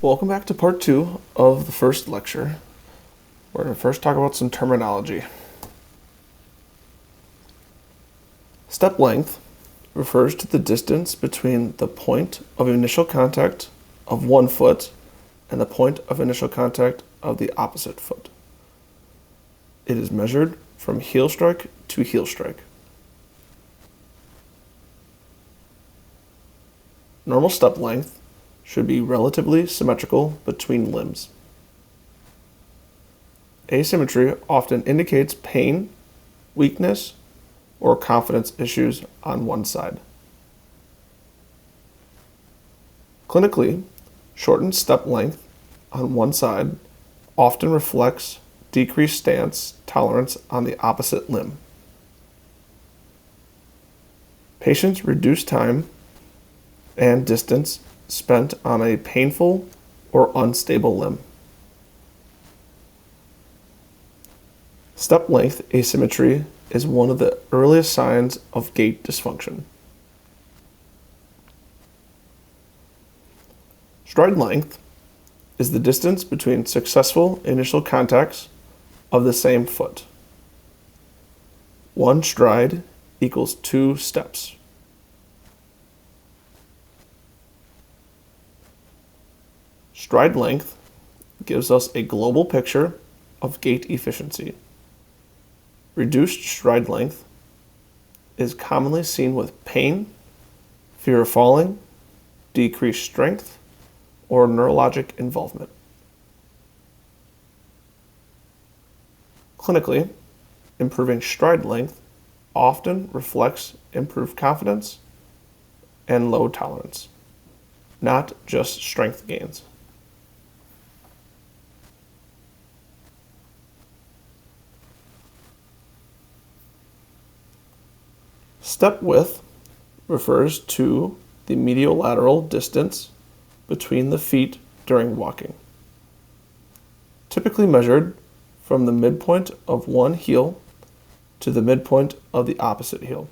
Welcome back to part 2 of the first lecture. We're going to first talk about some terminology. Step length refers to the distance between the point of initial contact of one foot and the point of initial contact of the opposite foot. It is measured from heel strike to heel strike. Normal step length should be relatively symmetrical between limbs. Asymmetry often indicates pain, weakness, or confidence issues on one side. Clinically, shortened step length on one side often reflects decreased stance tolerance on the opposite limb. Patients reduce time and distance spent on a painful or unstable limb. Step length asymmetry is one of the earliest signs of gait dysfunction. Stride length is the distance between successful initial contacts of the same foot. One stride equals 2 steps. Stride length gives us a global picture of gait efficiency. Reduced stride length is commonly seen with pain, fear of falling, decreased strength, or neurologic involvement. Clinically, improving stride length often reflects improved confidence and load tolerance, not just strength gains. Step width refers to the mediolateral distance between the feet during walking, typically measured from the midpoint of one heel to the midpoint of the opposite heel.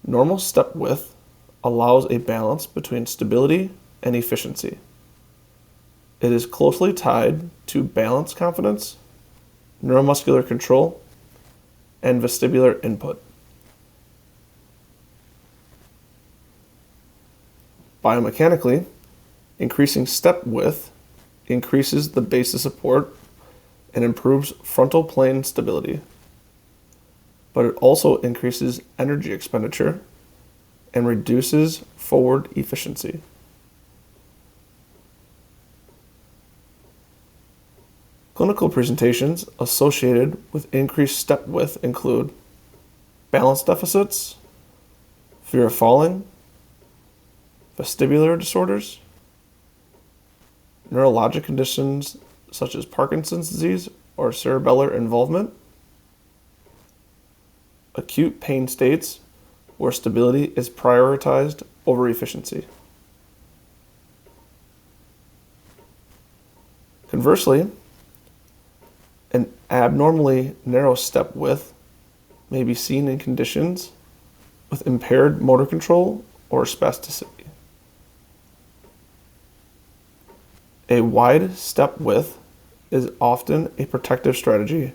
Normal step width allows a balance between stability and efficiency. It is closely tied to balance confidence, neuromuscular control, and vestibular input. Biomechanically, increasing step width increases the base of support and improves frontal plane stability, but it also increases energy expenditure and reduces forward efficiency. Clinical presentations associated with increased step width include balance deficits, fear of falling, vestibular disorders, neurologic conditions such as Parkinson's disease or cerebellar involvement, acute pain states where stability is prioritized over efficiency. Conversely, an abnormally narrow step width may be seen in conditions with impaired motor control or spasticity. A wide step width is often a protective strategy,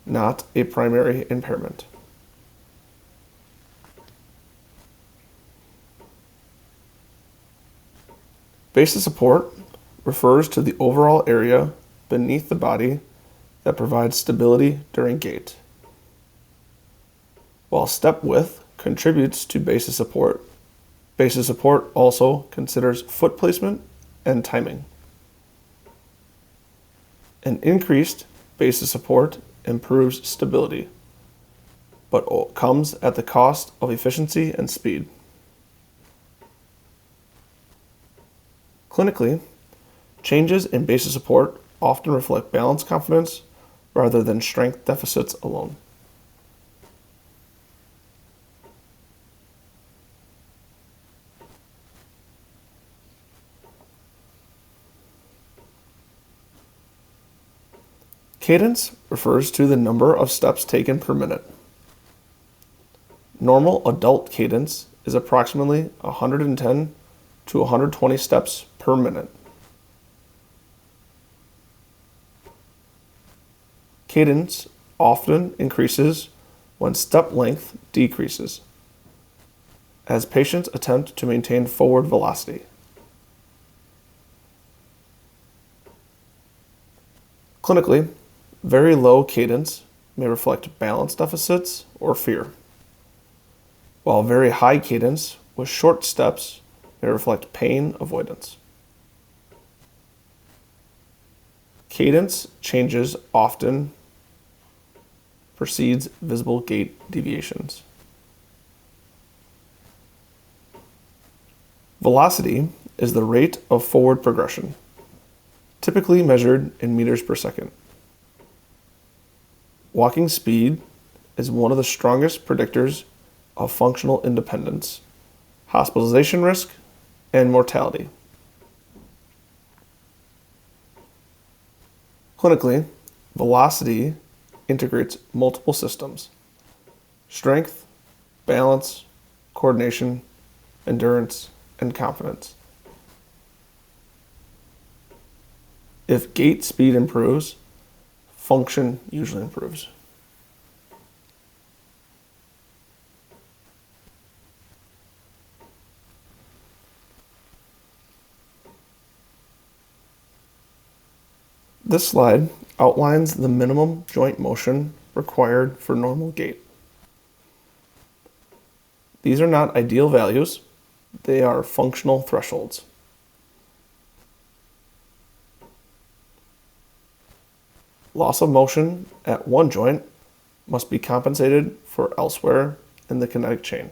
not a primary impairment. Base of support refers to the overall area beneath the body that provides stability during gait. While step width contributes to base of support also considers foot placement and timing. An increased base of support improves stability, but comes at the cost of efficiency and speed. Clinically, changes in base of support often reflect balance confidence rather than strength deficits alone. Cadence refers to the number of steps taken per minute. Normal adult cadence is approximately 110 to 120 steps per minute. Cadence often increases when step length decreases, as patients attempt to maintain forward velocity. Clinically, very low cadence may reflect balance deficits or fear, while very high cadence with short steps may reflect pain avoidance. Cadence changes often precedes visible gait deviations. Velocity is the rate of forward progression, typically measured in meters per second. Walking speed is one of the strongest predictors of functional independence, hospitalization risk, and mortality. Clinically, velocity integrates multiple systems: strength, balance, coordination, endurance, and confidence. If gait speed improves, function usually improves. This slide outlines the minimum joint motion required for normal gait. These are not ideal values, they are functional thresholds. Loss of motion at one joint must be compensated for elsewhere in the kinetic chain.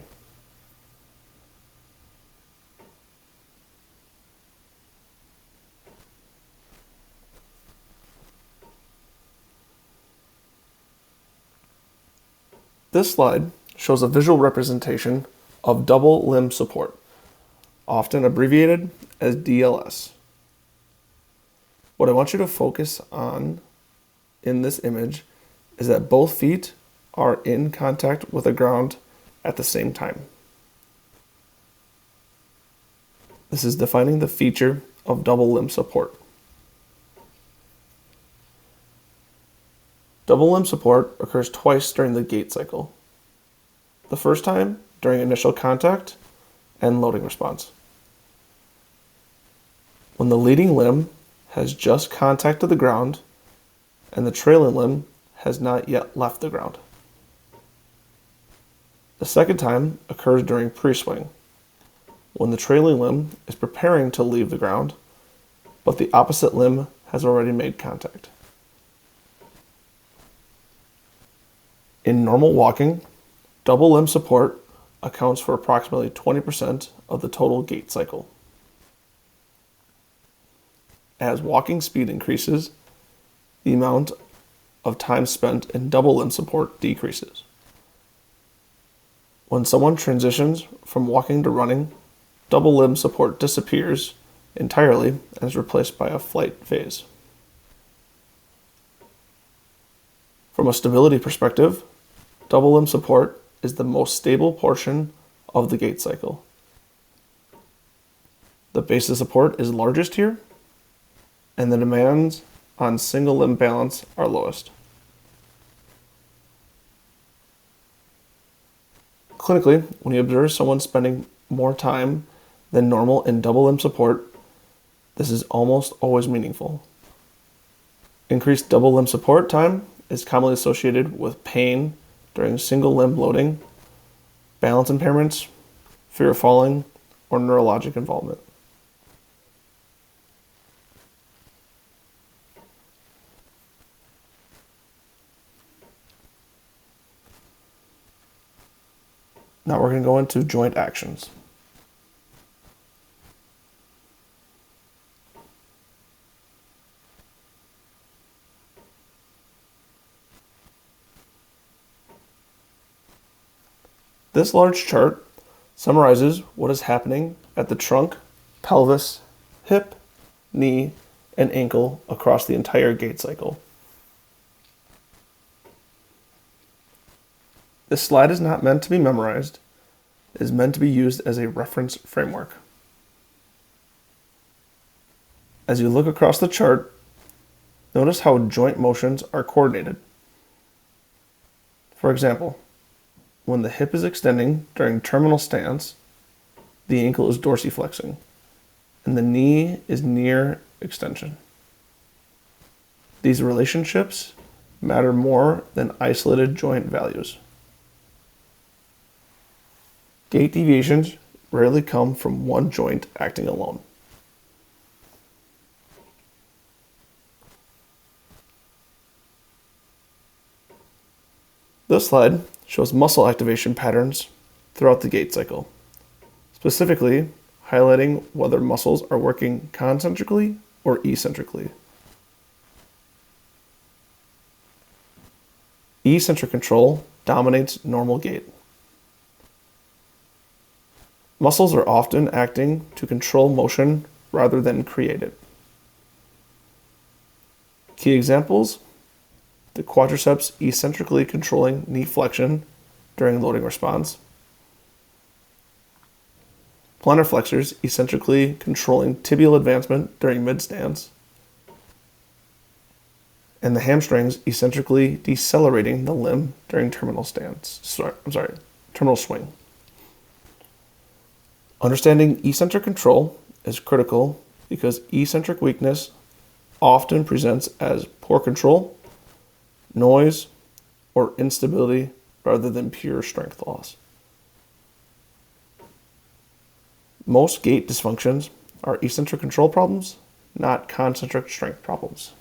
This slide shows a visual representation of double limb support, often abbreviated as DLS. What I want you to focus on in this image is that both feet are in contact with the ground at the same time. This is defining the feature of double limb support. Double limb support occurs twice during the gait cycle. The first time during initial contact and loading response. When the leading limb has just contacted the ground and the trailing limb has not yet left the ground. The second time occurs during pre-swing, when the trailing limb is preparing to leave the ground, but the opposite limb has already made contact. In normal walking, double limb support accounts for approximately 20% of the total gait cycle. As walking speed increases, the amount of time spent in double limb support decreases. When someone transitions from walking to running, double limb support disappears entirely and is replaced by a flight phase. From a stability perspective, double limb support is the most stable portion of the gait cycle. The base of support is largest here, and the demands on single limb balance are lowest. Clinically, when you observe someone spending more time than normal in double limb support, this is almost always meaningful. Increased double limb support time is commonly associated with pain during single limb loading, balance impairments, fear of falling, or neurologic involvement. Now we're going to go into joint actions. This large chart summarizes what is happening at the trunk, pelvis, hip, knee, and ankle across the entire gait cycle. This slide is not meant to be memorized. It is meant to be used as a reference framework. As you look across the chart, notice how joint motions are coordinated. For example, when the hip is extending during terminal stance, the ankle is dorsiflexing, and the knee is near extension. These relationships matter more than isolated joint values. Gait deviations rarely come from one joint acting alone. This slide shows muscle activation patterns throughout the gait cycle, specifically highlighting whether muscles are working concentrically or eccentrically. Eccentric control dominates normal gait. Muscles are often acting to control motion rather than create it. Key examples: the quadriceps eccentrically controlling knee flexion during loading response, plantar flexors eccentrically controlling tibial advancement during mid-stance, and the hamstrings eccentrically decelerating the limb during terminal swing. Understanding eccentric control is critical because eccentric weakness often presents as poor control, noise, or instability rather than pure strength loss. Most gait dysfunctions are eccentric control problems, not concentric strength problems.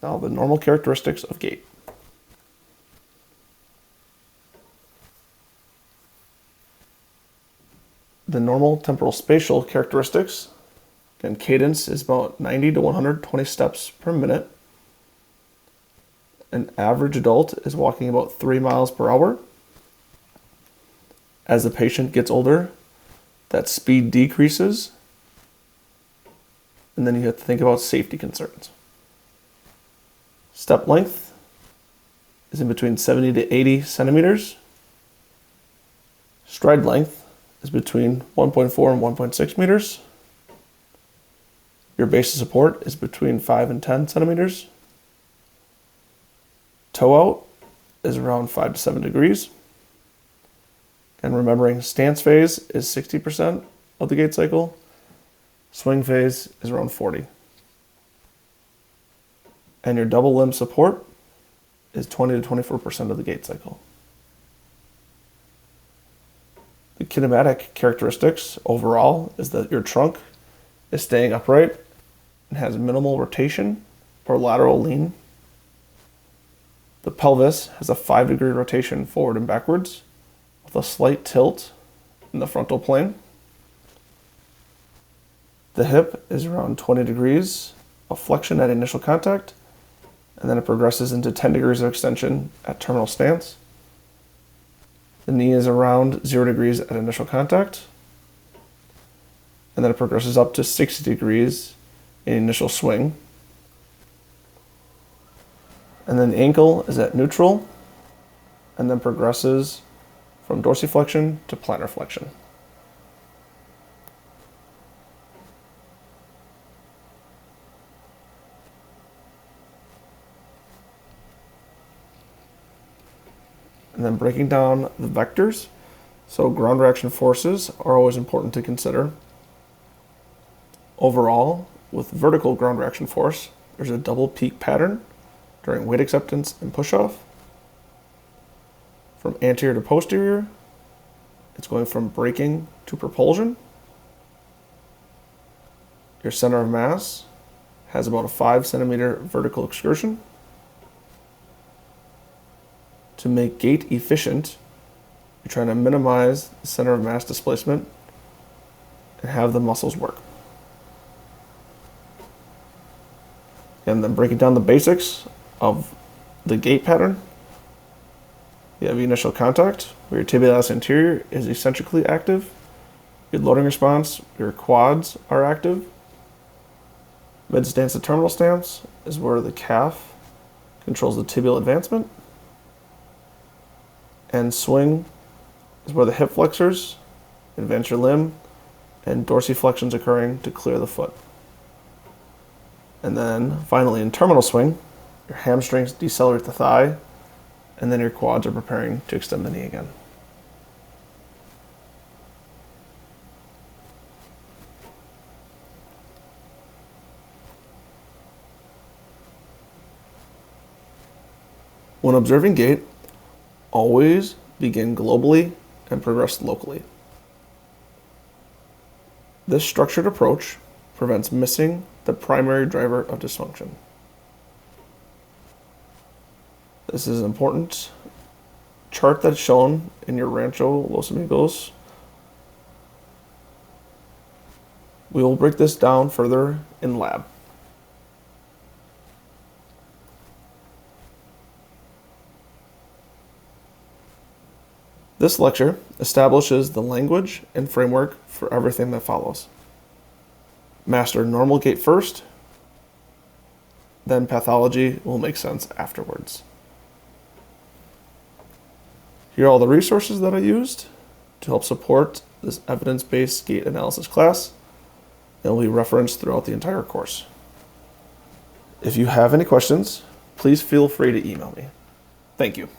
Now, the normal characteristics of gait. The normal temporal spatial characteristics, and cadence is about 90 to 120 steps per minute. An average adult is walking about 3 miles per hour. As the patient gets older, that speed decreases, and then you have to think about safety concerns. Step length is in between 70 to 80 centimeters. Stride length is between 1.4 and 1.6 meters. Your base of support is between 5 and 10 centimeters. Toe out is around 5 to 7 degrees. And remembering stance phase is 60% of the gait cycle. Swing phase is around 40. And your double limb support is 20 to 24% of the gait cycle. The kinematic characteristics overall is that your trunk is staying upright and has minimal rotation or lateral lean. The pelvis has a 5-degree rotation forward and backwards with a slight tilt in the frontal plane. The hip is around 20 degrees of flexion at initial contact, and then it progresses into 10 degrees of extension at terminal stance. The knee is around 0 degrees at initial contact, and then it progresses up to 60 degrees in initial swing. And then the ankle is at neutral, and then progresses from dorsiflexion to plantar flexion. And then breaking down the vectors. So ground reaction forces are always important to consider. Overall, with vertical ground reaction force, there's a double peak pattern during weight acceptance and push-off. From anterior to posterior, it's going from braking to propulsion. Your center of mass has about a 5 centimeter vertical excursion. To make gait efficient, you're trying to minimize the center of mass displacement and have the muscles work. And then breaking down the basics of the gait pattern, you have initial contact, where your tibialis anterior is eccentrically active. Your loading response, your quads are active. Mid-stance to terminal stance is where the calf controls the tibial advancement. And swing is where the hip flexors advance your limb and dorsiflexions occurring to clear the foot. And then finally in terminal swing, your hamstrings decelerate the thigh, and then your quads are preparing to extend the knee again. When observing gait, always begin globally and progress locally. This structured approach prevents missing the primary driver of dysfunction. This is an important chart that's shown in your Rancho Los Amigos. We will break this down further in lab. This lecture establishes the language and framework for everything that follows. Master normal gait first, then pathology will make sense afterwards. Here are all the resources that I used to help support this evidence-based gait analysis class. It will be referenced throughout the entire course. If you have any questions, please feel free to email me. Thank you.